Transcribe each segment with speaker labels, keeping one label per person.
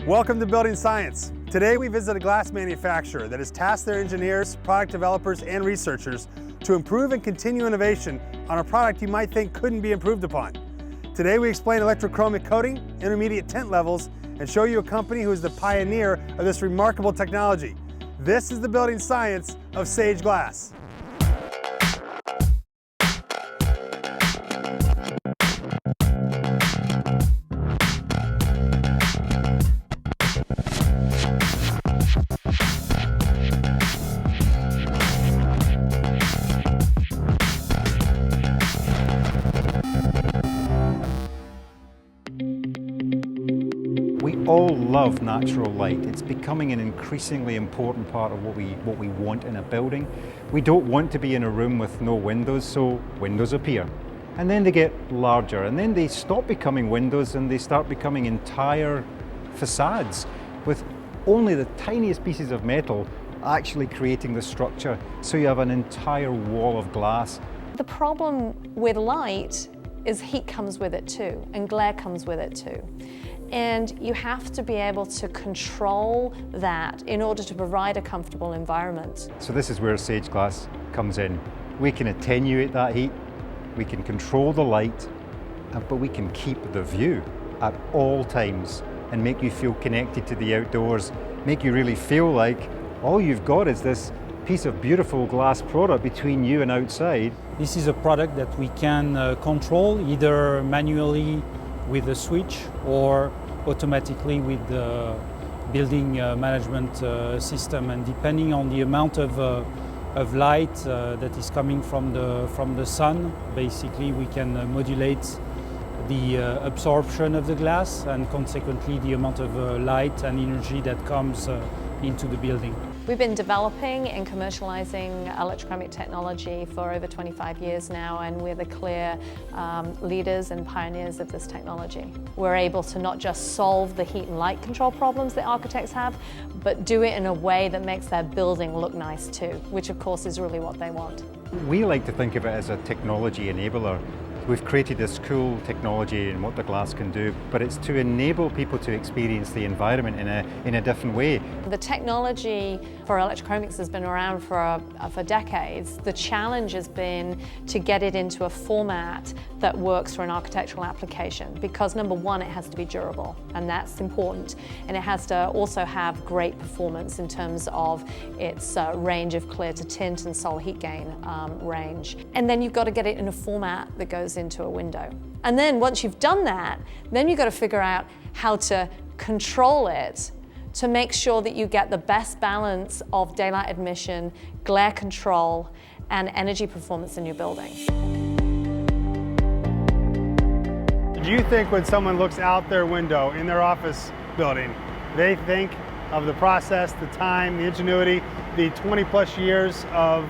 Speaker 1: Welcome to Building Science. Today we visit a glass manufacturer that has tasked their engineers, product developers, and researchers to improve and continue innovation on a product you might think couldn't be improved upon. Today we explain electrochromic coating, intermediate tint levels, and show you a company who is the pioneer of this remarkable technology. This is the Building Science of SageGlass.
Speaker 2: We all love natural light. It's becoming an increasingly important part of what we want in a building. We don't want to be in a room with no windows, so windows appear. And then they get larger, and then they stop becoming windows and they start becoming entire facades with only the tiniest pieces of metal actually creating the structure. So you have an entire wall of glass.
Speaker 3: The problem with light is heat comes with it too, and glare comes with it too. And you have to be able to control that in order to provide a comfortable environment.
Speaker 2: So this is where SageGlass comes in. We can attenuate that heat, we can control the light, but we can keep the view at all times and make you feel connected to the outdoors, make you really feel like all you've got is this piece of beautiful glass product between you and outside.
Speaker 4: This is a product that we can control either manually with a switch or automatically with the building management system, and depending on the amount of light that is coming from the sun, basically we can modulate the absorption of the glass and consequently the amount of light and energy that comes into the building.
Speaker 3: We've been developing and commercializing electrochromic technology for over 25 years now, and we're the clear leaders and pioneers of this technology. We're able to not just solve the heat and light control problems that architects have, but do it in a way that makes their building look nice too, which of course is really what they want.
Speaker 2: We like to think of it as a technology enabler. We've created this cool technology and what the glass can do, but it's to enable people to experience the environment in a different way.
Speaker 3: The technology for electrochromics has been around for decades. The challenge has been to get it into a format that works for an architectural application, because number one, it has to be durable, and that's important, and it has to also have great performance in terms of its range of clear to tint and solar heat gain range. And then you've got to get it in a format that goes into a window. And then once you've done that, then you've got to figure out how to control it to make sure that you get the best balance of daylight admission, glare control, and energy performance in your building.
Speaker 1: Do you think when someone looks out their window in their office building, they think of the process, the time, the ingenuity, the 20+ years of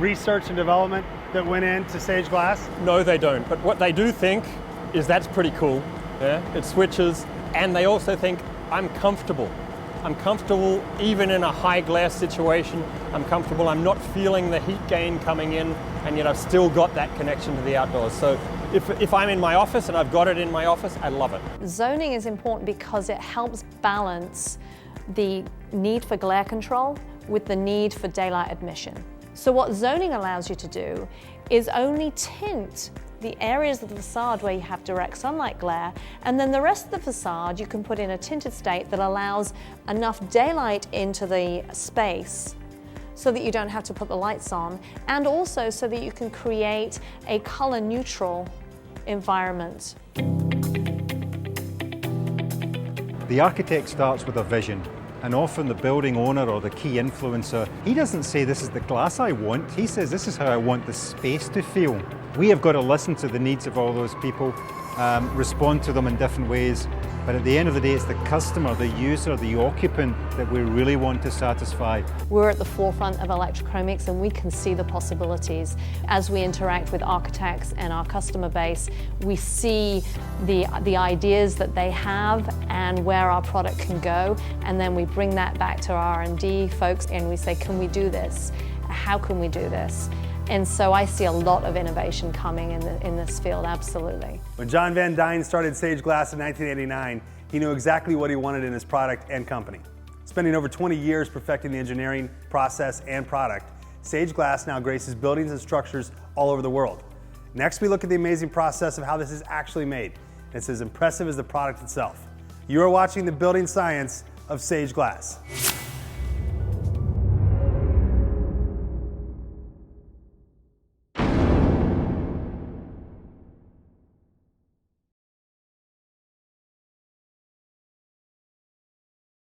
Speaker 1: research and development that went into SageGlass?
Speaker 5: No, they don't. But what they do think is that's pretty cool. Yeah? It switches, and they also think, I'm comfortable. I'm comfortable even in a high glare situation. I'm comfortable. I'm not feeling the heat gain coming in, and yet I've still got that connection to the outdoors. So if I'm in my office and I've got it in my office, I love it.
Speaker 3: Zoning is important because it helps balance the need for glare control with the need for daylight admission. So what zoning allows you to do is only tint the areas of the facade where you have direct sunlight glare, and then the rest of the facade you can put in a tinted state that allows enough daylight into the space so that you don't have to put the lights on, and also so that you can create a color neutral environment.
Speaker 2: The architect starts with a vision, and often the building owner or the key influencer, he doesn't say this is the glass I want, he says this is how I want the space to feel. We have got to listen to the needs of all those people, respond to them in different ways, but at the end of the day it's the customer, the user, the occupant that we really want to satisfy.
Speaker 3: We're at the forefront of electrochromics, and we can see the possibilities. As we interact with architects and our customer base, we see the ideas that they have and where our product can go, and then we bring that back to our R&D folks and we say, can we do this? How can we do this? And so I see a lot of innovation coming in this field, absolutely.
Speaker 1: When John Van Dyne started SageGlass in 1989, he he knew exactly what he wanted in his product and company. Spending over 20 years perfecting the engineering process and product, SageGlass now graces buildings and structures all over the world. Next, we look at the amazing process of how this is actually made. It's as impressive as the product itself. You are watching the building science of SageGlass.